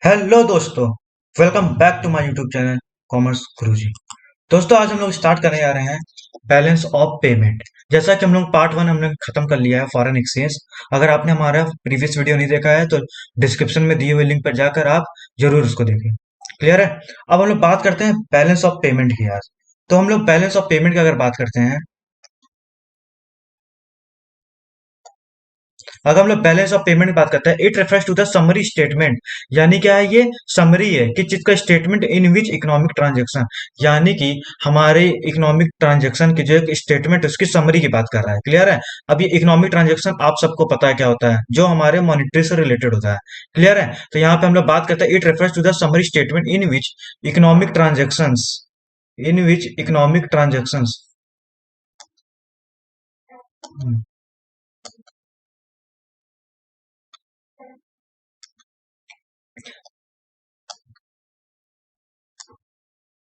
Hello दोस्तों। Welcome back to my YouTube channel commerce Guruji. दोस्तों आज हम लोग स्टार्ट करने जा रहे हैं बैलेंस ऑफ पेमेंट। जैसा कि हम लोग पार्ट वन हमने खत्म कर लिया है फॉरेन एक्सचेंज। अगर आपने हमारा प्रीवियस वीडियो नहीं देखा है तो डिस्क्रिप्शन में दिए हुए लिंक पर जाकर आप जरूर उसको देखें। क्लियर है। अब हम लोग बात करते हैं बैलेंस ऑफ पेमेंट की आज। तो हम लोग बैलेंस ऑफ पेमेंट की अगर बात करते हैं, अगर हम लोग बैलेंस ऑफ पेमेंट की बात करते हैं, it refers to the summary statement. यानी क्या है, ये समरी है कि चीज का statement in which economic transaction, यानी कि हमारे इकोनॉमिक ट्रांजेक्शन की जो एक स्टेटमेंट उसकी समरी की बात कर रहा है। क्लियर है। अब ये इकोनॉमिक ट्रांजेक्शन आप सबको पता है क्या होता है, जो हमारे मॉनिटरी से रिलेटेड होता है। क्लियर है। तो यहाँ पे हम लोग बात करते हैं, it refers to the summary statement in which economic transactions, in which economic transactions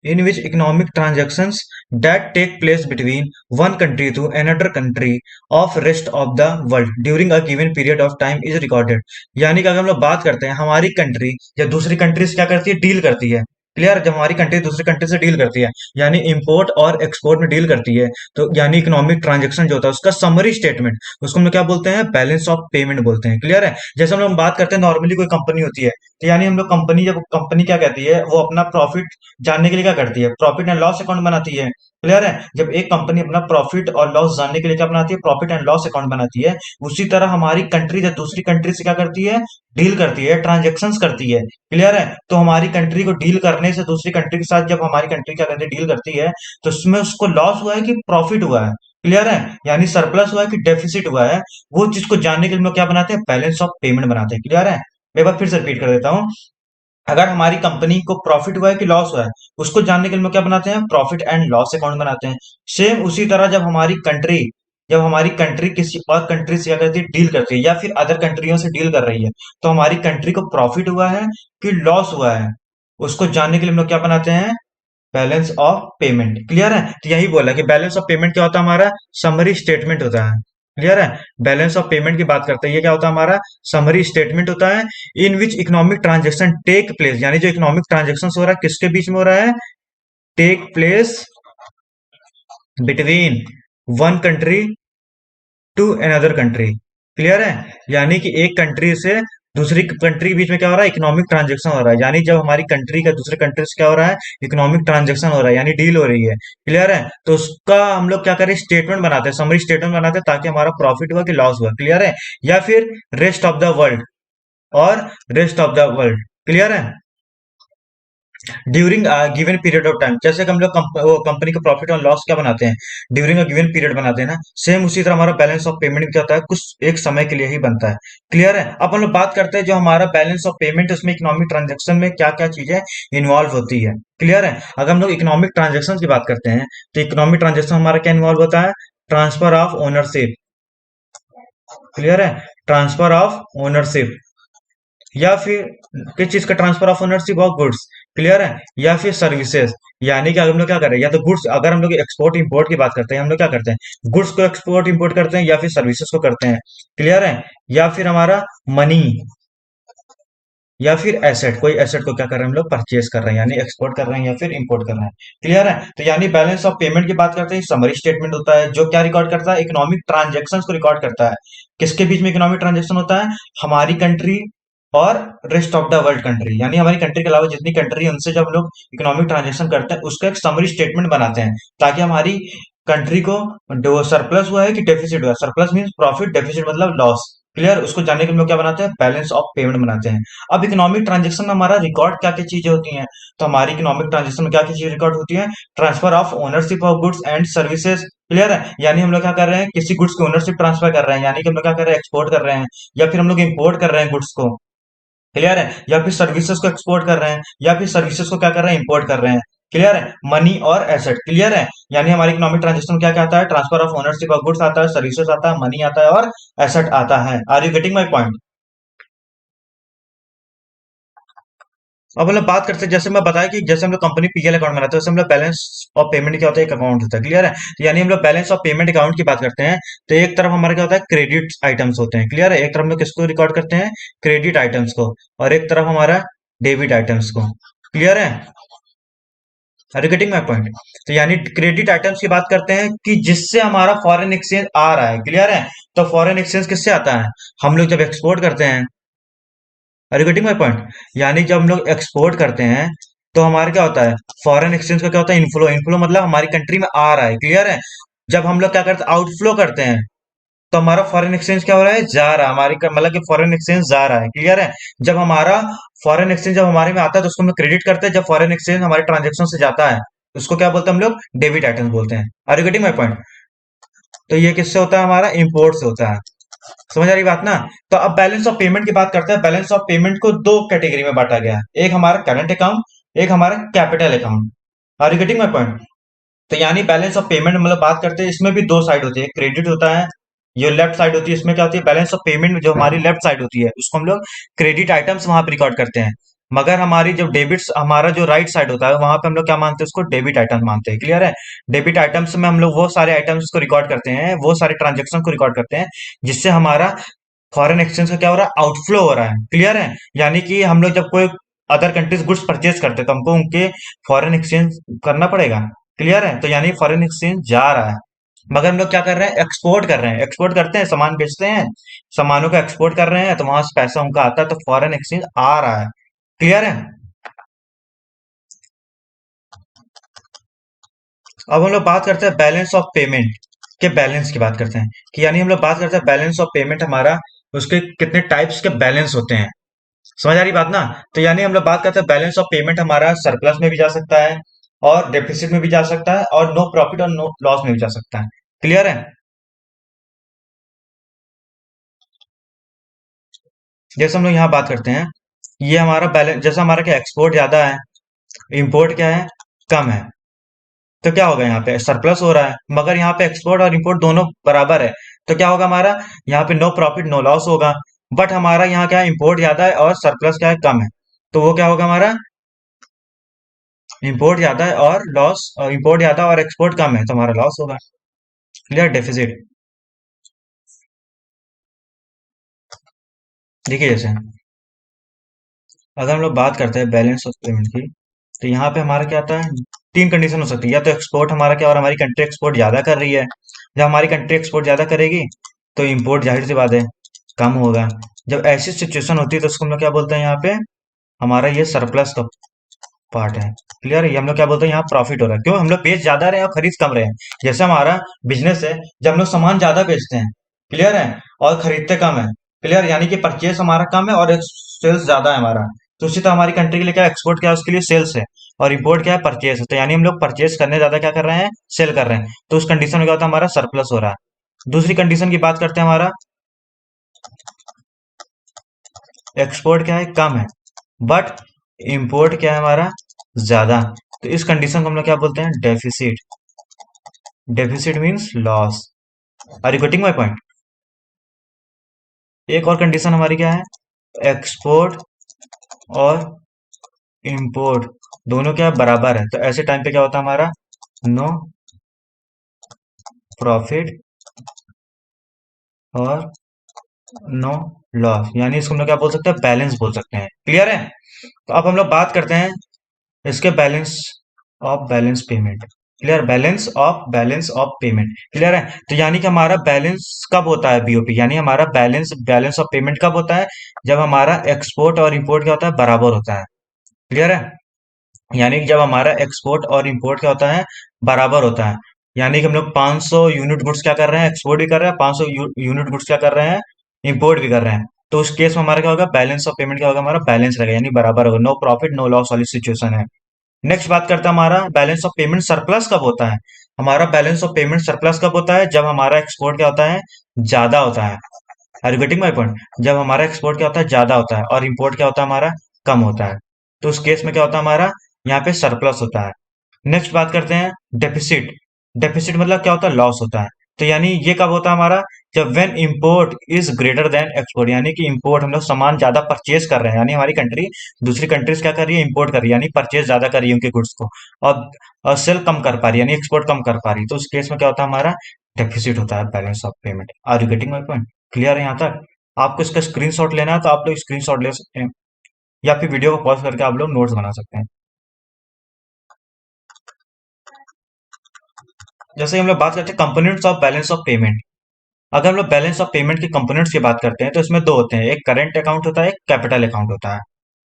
in which economic transactions that take place between one country to another country of rest of the world during a given period of time is recorded। यानी कि अगर हम लोग बात करते हैं, हमारी country या दूसरी कंट्री से क्या करती है, डील करती है। क्लियर। जब हमारी कंट्री दूसरी कंट्री से डील करती है, यानी इंपोर्ट और एक्सपोर्ट में डील करती है, तो यानी इकोनॉमिक ट्रांजेक्शन जो होता है उसका समरी स्टेटमेंट, उसको हम लोग क्या बोलते हैं, बैलेंस ऑफ पेमेंट बोलते हैं। क्लियर है। जैसे हम लोग बात करते हैं, नॉर्मली कोई कंपनी होती है, तो यानी हम लोग कंपनी, जब कंपनी क्या कहती है, वो अपना प्रॉफिट जानने के लिए क्या करती है, प्रॉफिट एंड लॉस अकाउंट बनाती है। क्लियर है। जब एक कंपनी अपना प्रॉफिट और लॉस जानने के लिए क्या बनाती है, प्रॉफिट एंड लॉस अकाउंट बनाती है, उसी तरह हमारी कंट्री जब दूसरी कंट्री से क्या करती है, डील करती है, ट्रांजेक्शन्स करती है। क्लियर है। तो हमारी कंट्री को डील करने से दूसरी कंट्री के साथ जब हमारी कंट्री क्या करती है, डील करती है, तो उसमें उसको लॉस हुआ है कि प्रॉफिट हुआ है। क्लियर है। यानी सरप्लस हुआ है कि डेफिसिट हुआ है, वो चीज को जानने के लिए हम लोग क्या बनाते हैं, बैलेंस ऑफ पेमेंट बनाते हैं। क्लियर है। एक बार फिर से रिपीट कर देता हूँ। अगर हमारी कंपनी को प्रॉफिट हुआ है कि लॉस हुआ है, उसको जानने के लिए हम लोग क्या बनाते हैं, प्रॉफिट एंड लॉस अकाउंट बनाते हैं। सेम उसी तरह जब हमारी कंट्री किसी और कंट्री से क्या करती है, डील करती है, या फिर अदर कंट्रियों से डील कर रही है, तो हमारी कंट्री को प्रॉफिट हुआ है कि लॉस हुआ है, उसको जानने के लिए हम लोग क्या बनाते हैं, बैलेंस ऑफ पेमेंट। क्लियर है। तो यही बोला कि बैलेंस ऑफ पेमेंट क्या होता है, हमारा समरी स्टेटमेंट होता है। क्लियर है। बैलेंस ऑफ पेमेंट की बात करते हैं, ये क्या होता है, हमारा समरी स्टेटमेंट होता है, इन which economic transaction take place, यानी जो इकोनॉमिक ट्रांजेक्शन हो रहा है किसके बीच में हो रहा है, take place between one country to another country. Clear है। यानी कि एक कंट्री से दूसरी कंट्री के बीच में क्या हो रहा है, इकोनॉमिक ट्रांजेक्शन हो रहा है। यानी जब हमारी कंट्री का दूसरे कंट्री से क्या हो रहा है, इकोनॉमिक ट्रांजेक्शन हो रहा है, यानी डील हो रही है। क्लियर है। तो उसका हम लोग क्या करें, स्टेटमेंट बनाते हैं, समरी स्टेटमेंट बनाते हैं, ताकि हमारा प्रॉफिट हुआ कि लॉस हुआ। क्लियर है। या फिर रेस्ट ऑफ द वर्ल्ड, और rest of the world. Clear है। During given period of time, जैसे कि हम लोग कंपनी का प्रॉफिट और लॉस क्या बनाते हैं, ड्यूरिंग अ गिवन पीरियड बनाते हैं ना, सेम उसी तरह हमारा बैलेंस ऑफ पेमेंट क्या होता है, कुछ एक समय के लिए ही बनता है। क्लियर है। अब हम लोग बात करते हैं, जो हमारा बैलेंस ऑफ पेमेंट है, उसमें इकोनॉमिक ट्रांजेक्शन में क्या क्या चीजें इन्वॉल्व होती है। क्लियर है। अगर हम लोग इकोनॉमिक ट्रांजेक्शन की बात करते हैं, तो इकोनॉमिक ट्रांजेक्शन हमारा क्या इन्वॉल्व होता है, ट्रांसफर ऑफ ओनरशिप। क्लियर है। ट्रांसफर ऑफ ओनरशिप, या फिर किस चीज का transfer of ownership, of goods. Clear है। या फिर सर्विसेज, यानी कि हम लोग क्या कर रहे हैं, या तो गुड्स, अगर हम लोग एक्सपोर्ट इंपोर्ट की बात करते हैं, हम लोग क्या करते हैं, गुड्स को एक्सपोर्ट इंपोर्ट करते हैं, या फिर सर्विसेज को करते हैं। क्लियर है। या फिर हमारा मनी, या फिर एसेट, कोई एसेट को क्या कर रहे हैं, हम लोग परचेज कर रहे हैं, यानी एक्सपोर्ट कर रहे हैं या फिर इंपोर्ट कर रहे हैं। क्लियर है। तो यानी बैलेंस ऑफ पेमेंट की बात करते हैं, समरी स्टेटमेंट होता है, जो क्या रिकॉर्ड करता है, इकोनॉमिक ट्रांजेक्शन को रिकॉर्ड करता है। किसके बीच में इकोनॉमिक ट्रांजेक्शन होता है, हमारी कंट्री और rest of the world country, यानी हमारी कंट्री के अलावा जितनी कंट्री है उनसे जब हम लोग इकोनॉमिक ट्रांजेक्शन करते हैं, उसका एक समरी स्टेटमेंट बनाते हैं, ताकि हमारी कंट्री को सरप्लस हुआ है कि डेफिसिट हुआ है, सरप्लस मीन प्रॉफिट, डेफिसिट मतलब लॉस। क्लियर। उसको जानने के लिए हम लोग क्या बनाते हैं, बैलेंस ऑफ पेमेंट बनाते हैं। अब इकोनॉमिक ट्रांजेक्शन में हमारा रिकॉर्ड क्या क्या चीजें होती हैं, तो हमारी इकोनॉमिक ट्रांजेक्शन में क्या क्या चीजें रिकॉर्ड होती है, transfer of ownership of goods and services. Clear है। यानी हम लोग क्या कर रहे हैं, किसी गुड्स की ओनरशिप ट्रांसफर कर रहे हैं, यानी कि हम लोग क्या कर रहे हैं, एक्सपोर्ट कर रहे हैं, या फिर हम लोग इंपोर्ट कर रहे हैं गुड्स को। क्लियर है। या फिर सर्विसेज को एक्सपोर्ट कर रहे हैं, या फिर सर्विसेज को क्या कर रहे हैं, इंपोर्ट कर रहे हैं। क्लियर है। मनी और एसेट। क्लियर है। यानी हमारी इकोनॉमिक ट्रांजेक्शन क्या क्या आता है, transfer of ownership of goods आता है, सर्विसेज आता है, मनी आता है, और एसेट आता है। Are you getting my point. अब हम लोग बात करते हैं, जैसे मैं बताया कि जैसे हम लोग कंपनी पीएल अकाउंट बनाते हैं, वैसे हम लोग बैलेंस ऑफ पेमेंट क्या होता है, एक अकाउंट होता है। क्लियर है। तो यानी हम लोग बैलेंस ऑफ पेमेंट अकाउंट की बात करते हैं, तो एक तरफ हमारा क्या होता है, क्रेडिट आइटम्स होते हैं। क्लियर है। एक तरफ हम लोग किसको रिकॉर्ड करते हैं, क्रेडिट आइटम्स को, और एक तरफ हमारा डेबिट आइटम्स को। क्लियर है? Are you getting my point? तो यानी क्रेडिट आइटम्स की बात करते हैं कि जिससे हमारा फॉरेन एक्सचेंज आ रहा है। क्लियर है? तो फॉरेन एक्सचेंज किससे आता है? हम लोग जब एक्सपोर्ट करते हैं। Are you getting my point? यानी जब हम लोग एक्सपोर्ट करते हैं तो हमारा क्या होता है? फॉरेन एक्सचेंज का क्या होता है? इनफ्लो। इनफ्लो मतलब हमारी कंट्री में आ रहा है। क्लियर है? जब हम लोग क्या करते हैं? आउटफ्लो करते हैं, तो हमारा फॉरेन एक्सचेंज क्या हो रहा है? जा रहा है। हमारी मतलब कि फॉरेन एक्सचेंज जा रहा है। क्लियर है? जब हमारा फॉरेन एक्सचेंज जब हमारे में आता है तो उसको हम क्रेडिट करते हैं। जब फॉरेन एक्सचेंज हमारे ट्रांजेक्शन से जाता है उसको क्या बोलते हैं? हम लोग डेबिट आइटम्स बोलते हैं। Are you getting my point? तो ये किससे होता है? हमारा इंपोर्ट से होता है। समझ आ रही बात ना? तो अब बैलेंस ऑफ पेमेंट की बात करते हैं। बैलेंस ऑफ पेमेंट को दो कैटेगरी में बांटा गया है, एक हमारा करंट अकाउंट, एक हमारा capital account. Are you getting my point? तो यानी बैलेंस ऑफ पेमेंट मतलब बात करते हैं, इसमें भी दो साइड होती है, क्रेडिट होता है, ये लेफ्ट साइड होती है। इसमें क्या होती है? बैलेंस ऑफ पेमेंट में जो हमारी लेफ्ट साइड होती है उसको हम लोग क्रेडिट आइटम्स वहां पे रिकॉर्ड करते हैं। मगर हमारी जो डेबिट्स, हमारा जो राइट साइड होता है वहां पे हम लोग क्या मानते हैं? उसको डेबिट आइटम मानते हैं। क्लियर है? डेबिट आइटम्स में हम लोग वो सारे आइटम्स को रिकॉर्ड करते हैं, वो सारे ट्रांजेक्शन को रिकॉर्ड करते हैं जिससे हमारा फॉरेन एक्सचेंज का क्या हो रहा है? आउटफ्लो हो रहा है। क्लियर है? यानी कि हम लोग जब कोई अदर कंट्रीज गुड्स परचेज करते हैं तो हमको उनके फॉरेन एक्सचेंज करना पड़ेगा। क्लियर है? तो यानी फॉरेन एक्सचेंज जा रहा है। मगर हम लोग क्या कर रहे हैं? एक्सपोर्ट कर रहे हैं। एक्सपोर्ट करते हैं, सामान बेचते हैं, सामानों को एक्सपोर्ट कर रहे हैं, तो वहां से पैसा उनका आता है, तो फॉरेन एक्सचेंज आ रहा है। क्लियर है? अब हम लोग बात करते हैं बैलेंस ऑफ पेमेंट के बैलेंस की बात करते हैं कि यानी हम लोग बात करते हैं बैलेंस ऑफ पेमेंट हमारा, उसके कितने टाइप्स के बैलेंस होते हैं। समझ आ रही बात ना? तो यानी हम लोग बात करते हैं बैलेंस ऑफ पेमेंट हमारा सरप्लस में भी जा सकता है और डेफिसिट में भी जा सकता है और नो प्रॉफिट और नो लॉस में भी जा सकता है। क्लियर है? जैसे हम लोग यहाँ बात करते हैं, ये हमारा बैलेंस, जैसे हमारा क्या एक्सपोर्ट ज्यादा है, इंपोर्ट क्या है? कम है। तो क्या होगा? यहाँ पे सरप्लस हो रहा है, मगर यहाँ पे एक्सपोर्ट और इंपोर्ट दोनों बराबर है। तो क्या होगा हमारा? यहाँ पे नो प्रॉफिट नो लॉस होगा। बट हमारा यहाँ क्या है? इंपोर्ट ज्यादा है और सरप्लस क्या है? कम है। तो वो क्या होगा हमारा? इंपोर्ट ज्यादा है और लॉस, इंपोर्ट ज्यादा और एक्सपोर्ट कम है तो हमारा लॉस होगा। क्लियर? डेफिसिट। देखिए जैसे अगर हम लोग बात करते हैं बैलेंस ऑफ पेमेंट की, तो यहाँ पे हमारा क्या आता है? तीन कंडीशन हो सकती है। या तो एक्सपोर्ट हमारा क्या, और हमारी कंट्री एक्सपोर्ट ज्यादा कर रही है। जब हमारी कंट्री एक्सपोर्ट ज्यादा करेगी तो इंपोर्ट जाहिर सी बात है कम होगा। जब ऐसी सिचुएशन होती है तो उसको हम लोग क्या बोलते हैं? यहाँ पे हमारा ये सरप्लस का पार्ट है। क्लियर है? ये हम लोग क्या बोलते हैं? यहाँ प्रॉफिट हो रहा है। क्यों? हम लोग बेच ज्यादा रहे हैं और खरीद कम रहे हैं। जैसे हमारा बिजनेस है, जब हम लोग सामान ज्यादा बेचते हैं, क्लियर है, और खरीदते कम है। क्लियर? यानी कि परचेस हमारा कम है और सेल्स ज्यादा है हमारा। तो उसी तरह हमारी कंट्री के लिए क्या एक्सपोर्ट क्या है? उसके लिए सेल्स है। और इंपोर्ट क्या है? परचेस है। तो यानी हम लोग परचेस करने ज्यादा क्या कर रहे हैं? सेल कर रहे हैं। तो उस कंडीशन में क्या होता है? हमारा सरप्लस हो रहा है। दूसरी कंडीशन की बात करते हैं, हमारा एक्सपोर्ट क्या है? कम है, बट इंपोर्ट क्या है? हमारा ज्यादा। तो इस कंडीशन को हम लोग क्या बोलते हैं? Deficit. Deficit means loss. Are you getting my point? एक और कंडीशन हमारी क्या है? एक्सपोर्ट और इंपोर्ट दोनों क्या बराबर है, तो ऐसे टाइम पे क्या होता है हमारा? नो प्रॉफिट और नो लॉस। यानी इसको हम लोग क्या बोल सकते हैं? बैलेंस बोल सकते हैं। क्लियर है? तो अब हम लोग बात करते हैं इसके balance payment. Clear? Balance of payment. Clear है? तो यानी कि हमारा बैलेंस कब होता है? बीओपी। यानी हमारा बैलेंस ऑफ पेमेंट कब होता है? जब हमारा एक्सपोर्ट और इंपोर्ट क्या होता है? बराबर होता है। क्लियर है? यानी कि जब हमारा एक्सपोर्ट और इंपोर्ट क्या होता है? बराबर होता है। यानी कि हम लोग 500 यूनिट गुड्स क्या कर रहे हैं? एक्सपोर्ट भी कर रहे हैं, 500 यूनिट गुड्स क्या कर रहे हैं? इंपोर्ट भी कर रहे हैं। तो उस केस में हमारा क्या होगा? बैलेंस ऑफ पेमेंट क्या होगा? हमारा बैलेंस रहेगा, यानी बराबर होगा। नो प्रॉफिट नो लॉस वाली सिचुएशन है। नेक्स्ट बात करते हैं हमारा बैलेंस ऑफ पेमेंट सरप्लस कब होता है? हमारा बैलेंस ऑफ पेमेंट सरप्लस कब होता है? जब हमारा एक्सपोर्ट क्या होता है? ज्यादा होता है। Are you getting my point? जब हमारा एक्सपोर्ट क्या होता है? ज्यादा होता है और इंपोर्ट क्या होता है? हमारा कम होता है। तो उस केस में क्या होता है? हमारा यहाँ पे सरप्लस होता है। नेक्स्ट बात करते हैं डेफिसिट। डेफिसिट मतलब क्या होता है? लॉस होता है। तो यानी ये कब होता है हमारा? जब when import is greater than export, यानी कि इंपोर्ट हम लोग सामान ज्यादा परचेज कर रहे हैं, यानी हमारी कंट्री दूसरी कंट्रीज क्या कर रही है? इंपोर्ट कर रही है, यानी परचेज ज्यादा कर रही है उनके गुड्स को, और सेल कम कर पा रही है, यानी एक्सपोर्ट कम कर पा रही है। तो उस केस में क्या होता है? हमारा डेफिसिट होता है, balance of payment. Are you getting my point? Clear है यहाँ तक? आपको इसका स्क्रीनशॉट लेना है तो आप लोग स्क्रीनशॉट ले सकते हैं। या फिर वीडियो को पॉज करके आप लोग नोट्स बना सकते हैं। जैसे हम लोग बात करते हैं components of balance of payment. अगर हम लोग बैलेंस ऑफ पेमेंट के कंपोनेंट्स की बात करते हैं तो इसमें दो होते हैं, एक करंट अकाउंट होता है, एक कैपिटल अकाउंट होता है।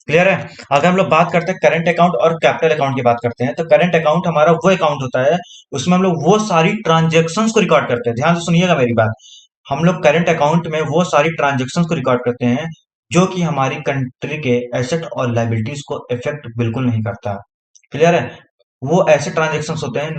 क्लियर है? अगर हम लोग बात करते हैं करंट अकाउंट और कैपिटल अकाउंट की बात करते हैं, तो करंट अकाउंट हमारा वो अकाउंट होता है, उसमें हम लोग वो सारी ट्रांजेक्शन्स को रिकॉर्ड करते हैं। ध्यान से सुनिएगा मेरी बात। हम लोग करंट अकाउंट में वो सारी ट्रांजेक्शन्स को रिकॉर्ड करते हैं जो कि हमारी कंट्री के एसेट और लायबिलिटीज को इफेक्ट बिल्कुल नहीं करता। क्लियर है? वो ऐसे ट्रांजेक्शन्स होते हैं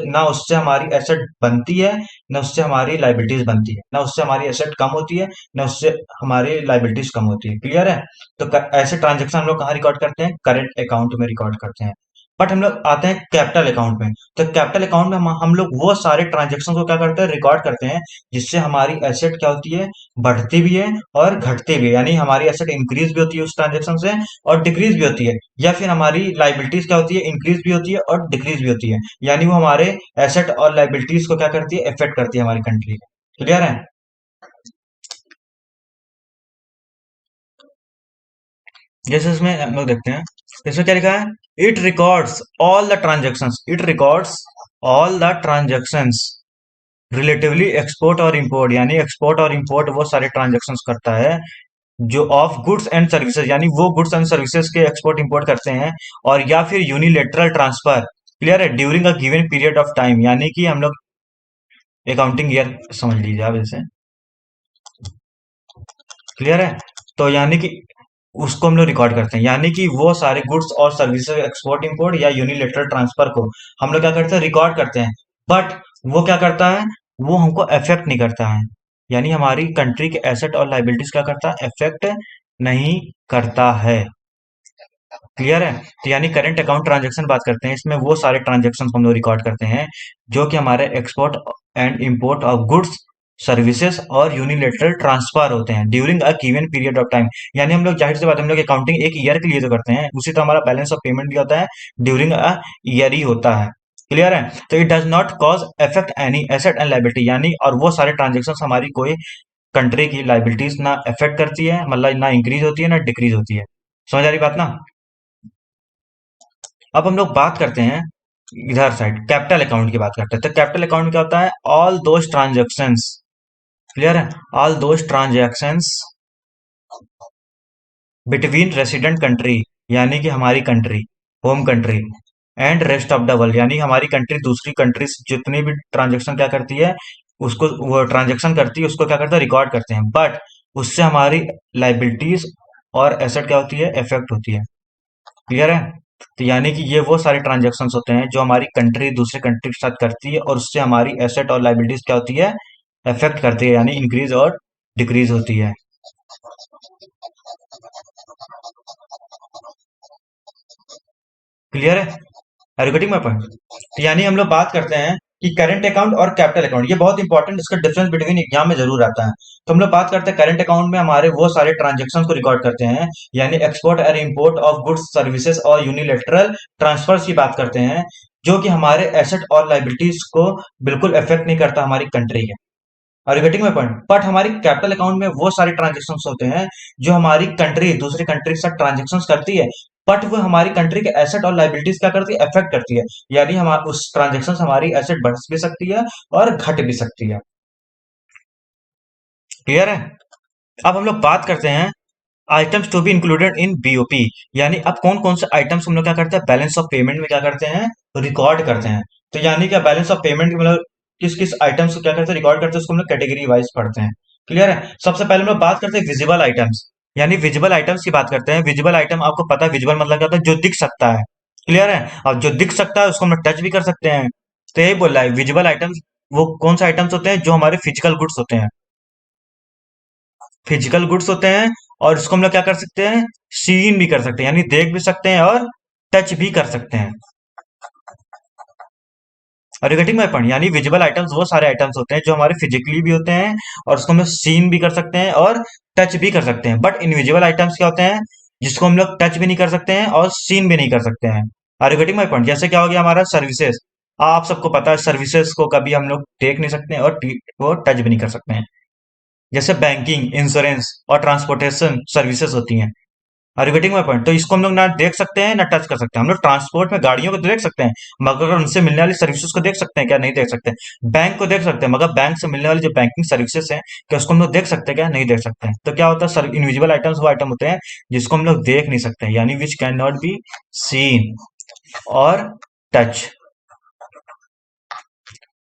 ना उससे हमारी एसेट बनती है, ना उससे हमारी लायबिलिटीज बनती है, ना उससे हमारी एसेट कम होती है, ना उससे हमारी लायबिलिटीज कम होती है। क्लियर है? तो ऐसे ट्रांजेक्शन हम लोग कहाँ रिकॉर्ड करते हैं? करंट अकाउंट में रिकॉर्ड करते हैं। बट हम लोग आते हैं कैपिटल अकाउंट में। तो कैपिटल अकाउंट में हम लोग वो सारे ट्रांजेक्शन को क्या करते हैं? रिकॉर्ड करते हैं, जिससे हमारी एसेट क्या होती है? बढ़ती भी है और घटती भी है। यानी हमारी एसेट इंक्रीज भी होती है उस ट्रांजेक्शन से और डिक्रीज भी होती है, या फिर हमारी लाइबिलिटीज क्या होती है? इंक्रीज भी होती है और डिक्रीज भी होती है। यानी वो हमारे एसेट और लाइबिलिटीज को क्या करती है? इफेक्ट करती है हमारी कंट्री को। क्लियर है? जैसे इसमें हम लोग देखते हैं, इसमें क्या लिखा है? It records all the transactions, it records all the transactions relatively export और इंपोर्ट। यानी एक्सपोर्ट और इंपोर्ट वो सारे ट्रांजेक्शन्स करता है जो ऑफ गुड्स एंड सर्विसेज, यानी वो गुड्स एंड सर्विसेज के एक्सपोर्ट इंपोर्ट करते हैं, और या फिर यूनिलेटरल ट्रांसफर। क्लियर है? During a given period of time. यानी कि हम लोग अकाउंटिंग ईयर समझ लीजिए आप जैसे। क्लियर है? तो यानी कि उसको हम लोग रिकॉर्ड करते हैं, यानी कि वो सारे गुड्स और सर्विसेज एक्सपोर्ट इंपोर्ट या यूनिलेटरल ट्रांसफर को हम लोग क्या करते हैं? रिकॉर्ड करते हैं। बट वो क्या करता है? वो हमको अफेक्ट नहीं करता है। यानी हमारी कंट्री के एसेट और लाइबिलिटीज क्या करता है? अफेक्ट नहीं करता है। क्लियर है? तो यानी करंट अकाउंट ट्रांजेक्शन बात करते हैं, इसमें वो सारे ट्रांजेक्शन हम लोग रिकॉर्ड करते हैं जो कि हमारे export and import of goods, services और यूनिलेटरल ट्रांसफर होते हैं during a given period of time. यानी हम लोग जाहिर सी बात है, हम लोग अकाउंटिंग एक ईयर के लिए तो करते हैं, उसी तरह हमारा बैलेंस ऑफ पेमेंट भी होता है ड्यूरिंग अ ईयर ही होता है। क्लियर है? तो it does not cause effect any asset and liability. यानी और वो सारे ट्रांजेक्शन हमारी कोई कंट्री की लाइबिलिटीज ना अफेक्ट करती है, मतलब ना इंक्रीज होती है ना डिक्रीज होती है। समझ आ रही बात ना? अब हम लोग बात करते हैं इधर साइड कैपिटल अकाउंट की बात करते हैं। तो कैपिटल अकाउंट में क्या होता है? All those transactions. क्लियर है? All those transactions between resident country, यानी कि हमारी country, home country, and rest of the world, यानी हमारी कंट्री दूसरी कंट्री से जितनी भी ट्रांजेक्शन क्या करती है, उसको वो ट्रांजेक्शन करती है उसको क्या करते हैं? रिकॉर्ड करते हैं। बट उससे हमारी लाइबिलिटीज और एसेट क्या होती है? इफेक्ट होती है। क्लियर है? तो यानी कि ये वो सारे ट्रांजेक्शन्स होते हैं जो हमारी कंट्री दूसरे कंट्री के साथ करती है और उससे हमारी एसेट और लाइबिलिटीज क्या होती है? अफेक्ट करती है, यानी इंक्रीज और डिक्रीज होती है। क्लियर है? Are you getting my point? तो यानी हम लोग बात करते हैं कि करंट अकाउंट और कैपिटल अकाउंट, ये बहुत इंपॉर्टेंट, इसका डिफरेंस बिटवीन एग्जाम में जरूर आता है। तो हम लोग बात करते हैं करंट अकाउंट में हमारे वो सारे ट्रांजेक्शन को रिकॉर्ड करते हैं, यानी एक्सपोर्ट और इंपोर्ट ऑफ गुड्स सर्विसेज और यूनिलेटरल ट्रांसफर्स की बात करते हैं, जो कि हमारे एसेट और लाइबिलिटीज को बिल्कुल इफेक्ट नहीं करता हमारी कंट्री के। Are you getting my point? But हमारी कैपिटल अकाउंट में वो सारे ट्रांजेक्शन होते हैं जो हमारी कंट्री दूसरी कंट्री के साथ ट्रांजेक्शन करती है, बट वो हमारी कंट्री के एसेट और लाइबिलिटीज क्या करती है? अफेक्ट करती है। यानी हमारे उस ट्रांजेक्शन हमारी एसेट बढ़ भी सकती है और घट भी सकती है। क्लियर है? अब हम लोग बात करते हैं items to be included in BOP. यानी अब कौन कौन से आइटम्स हम लोग क्या करते हैं? बैलेंस ऑफ पेमेंट में क्या करते हैं? रिकॉर्ड करते हैं। तो यानी क्या बैलेंस ऑफ पेमेंट मतलब किस किस आइटम्स को क्या करते हैं? रिकॉर्ड करते हैं, उसको हम लोग कैटेगरी वाइज पढ़ते हैं। क्लियर है? सबसे पहले हम लोग बात करते हैं विजिबल आइटम्स। यानी विजिबल आइटम्स की बात करते हैं। विजिबल आइटम आपको पता है विजिबल मतलब क्या होता है? जो दिख सकता है। क्लियर है? और जो दिख सकता है उसको हम लोग टच भी कर सकते हैं। तो यही बोल रहा है विजिबल आइटम्स वो कौन से आइटम्स होते हैं? जो हमारे फिजिकल गुड्स होते हैं, फिजिकल गुड्स होते हैं, और इसको हम लोग क्या कर सकते हैं? सीन भी कर सकते हैं, यानी देख भी सकते हैं और टच भी कर सकते हैं। और गेटिंग माय पॉइंट? यानी विजिबल आइटम्स वो सारे आइटम्स होते हैं जो हमारे फिजिकली भी होते हैं और उसको हम लोग सीन भी कर सकते हैं और टच भी कर सकते हैं। बट इनविजिबल आइटम्स क्या होते हैं? जिसको हम लोग टच भी नहीं कर सकते हैं और सीन भी नहीं कर सकते हैं। Are you getting my point? जैसे क्या हो गया हमारा सर्विसेज। आप सबको पता है सर्विसेज को कभी हम लोग देख नहीं सकते हैं और वो टच भी नहीं कर सकते हैं। जैसे बैंकिंग, इंश्योरेंस और ट्रांसपोर्टेशन सर्विसेज होती हैं। Are you getting my point? तो इसको हम लोग ना देख सकते हैं ना टच कर सकते हैं। हम लोग ट्रांसपोर्ट में गाड़ियों को तो देख सकते हैं, मगर उनसे मिलने वाली सर्विसेज को देख सकते हैं क्या? नहीं देख सकते। बैंक को देख सकते हैं, मगर बैंक से मिलने वाली जो बैंकिंग सर्विसेज हैं, क्या उसको हम लोग देख सकते हैं क्या? नहीं देख सकते हैं। तो क्या होता है, सर इनविजिबल आइटम्स वो आइटम होते हैं जिसको हम लोग देख नहीं सकते हैं, यानी which can not be seen और टच।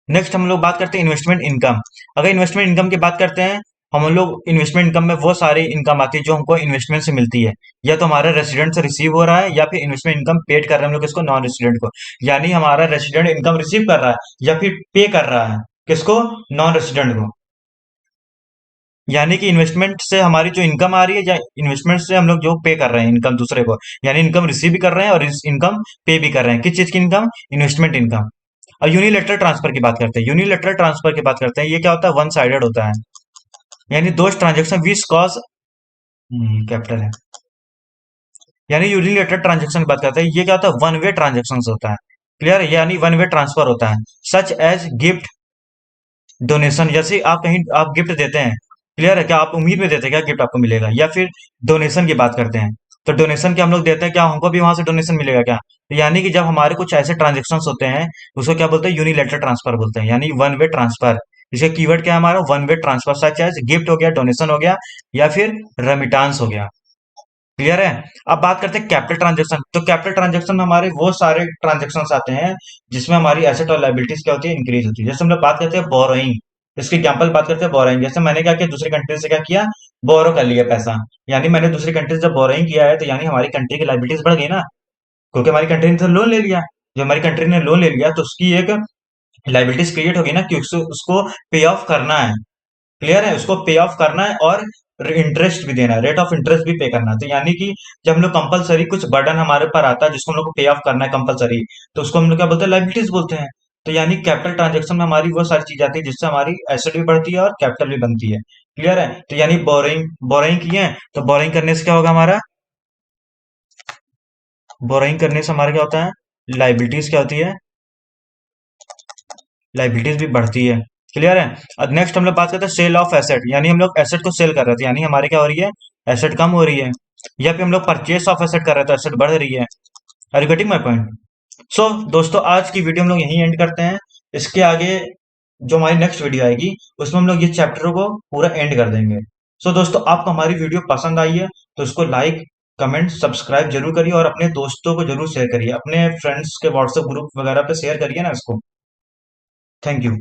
नेक्स्ट हम लोग बात करते हैं इन्वेस्टमेंट इनकम। अगर इन्वेस्टमेंट इनकम की बात करते हैं, हम लोग इन्वेस्टमेंट इनकम में वो सारी इनकम आती है जो हमको इन्वेस्टमेंट से मिलती है, या तो हमारा रेसिडेंट से रिसीव हो रहा है, या फिर इन्वेस्टमेंट इनकम पेड कर रहे हैं हम लोग किसको? नॉन रेसिडेंट को। यानी हमारा रेसिडेंट इनकम रिसीव कर रहा है या फिर पे कर रहा है किसको? नॉन रेसिडेंट को। यानी कि इन्वेस्टमेंट से हमारी जो इनकम आ रही है, या इन्वेस्टमेंट से हम लोग जो पे कर रहे हैं इनकम दूसरे को, यानी इनकम रिसीव भी कर रहे हैं और इस इनकम पे भी कर रहे हैं। किस चीज की इनकम? Investment income. और यूनिलेटरल ट्रांसफर की बात करते हैं। यूनिलेटरल ट्रांसफर की बात करते हैं, ये क्या होता है? वन साइडेड होता है, यानी दो ट्रांजेक्शन विच कॉज कैपिटल है। यानी यूनिलेटरल ट्रांजेक्शन की बात करते हैं, ये क्या होता है? वन वे ट्रांजेक्शन होता है। क्लियर है? यानी वन वे ट्रांसफर होता है। Such as gift, donation. जैसे आप कहीं आप गिफ्ट देते हैं, क्लियर है? क्या आप उम्मीद में देते हैं क्या गिफ्ट आपको मिलेगा? या फिर डोनेशन की बात करते हैं, तो डोनेशन क्या हम लोग देते हैं, क्या हमको भी वहां से डोनेशन मिलेगा क्या? तो यानी कि जब हमारे कुछ ऐसे ट्रांजेक्शन होते हैं, उसको क्या बोलते हैं? यूनिलेटरल ट्रांसफर बोलते हैं, यानी वन वे ट्रांसफर। इसका कीवर्ड क्या है हमारा? One way transfer. Such as gift हो गया, डोनेशन हो गया, या फिर रेमिटांस हो गया। क्लियर है? अब बात करते हैं कैपिटल ट्रांजेक्शन। तो कैपिटल ट्रांजेक्शन में हमारे वो सारे ट्रांजेक्शन आते हैं जिसमें हमारी एसेट और लाइबिलिटीज क्या होती है? इंक्रीज होती है। जैसे हम लोग बात करते हैं बोरोइंग, इसकी एग्जांपल बात करते हैं बोरोइंग। जैसे मैंने क्या किया, दूसरी कंट्री से क्या किया? बोरो कर लिया पैसा। यानी मैंने दूसरी कंट्री से जब बोरोइंग किया है, तो यानी हमारी कंट्री की लाइबिलिटीज बढ़ गई ना, क्योंकि हमारी कंट्री ने तो लोन ले लिया। जो हमारी कंट्री ने लोन ले लिया, तो उसकी एक लाइबिलिटीज क्रिएट होगी ना, कि उसको पे ऑफ करना है। क्लियर है? उसको पे ऑफ करना है और इंटरेस्ट भी देना है, रेट ऑफ इंटरेस्ट भी पे करना है। तो यानी कि जब हम लोग कंपलसरी कुछ बर्डन हमारे ऊपर आता है जिसको हम लोग को पे ऑफ करना है कंपलसरी, तो उसको हम लोग क्या बोलते हैं? लाइबिलिटीज बोलते हैं। तो यानी कैपिटल ट्रांजेक्शन में हमारी वो सारी चीज आती है जिससे हमारी एसेट भी बढ़ती है और कैपिटल भी बनती है। क्लियर है? तो यानी बोरिंग बोरिंग किए हैं, तो बोरिंग करने से क्या होगा हमारा? बोरिंग करने से हमारा क्या होता है? लाइबिलिटीज क्या होती है? लाइबिलिटीज भी बढ़ती है। क्लियर है? अब नेक्स्ट हम लोग बात करते हैं सेल ऑफ एसेट। यानी हम लोग एसेट को सेल कर रहे थे, यानी हमारे क्या हो रही है? एसेट कम हो रही है। या फिर हम लोग परचेस ऑफ एसेट कर रहे थे, एसेट बढ़ रही है। Are you getting my point? So दोस्तों, आज की वीडियो हम लोग यहीं एंड करते हैं। इसके आगे जो हमारी नेक्स्ट वीडियो आएगी, उसमें हम लोग ये चैप्टर को पूरा एंड कर देंगे। सो दोस्तों, आपको हमारी वीडियो पसंद आई है तो इसको लाइक, कमेंट, सब्सक्राइब जरूर करिए, और अपने दोस्तों को जरूर शेयर करिए, अपने फ्रेंड्स के व्हाट्सएप ग्रुप वगैरह पे शेयर करिए ना इसको। Thank you.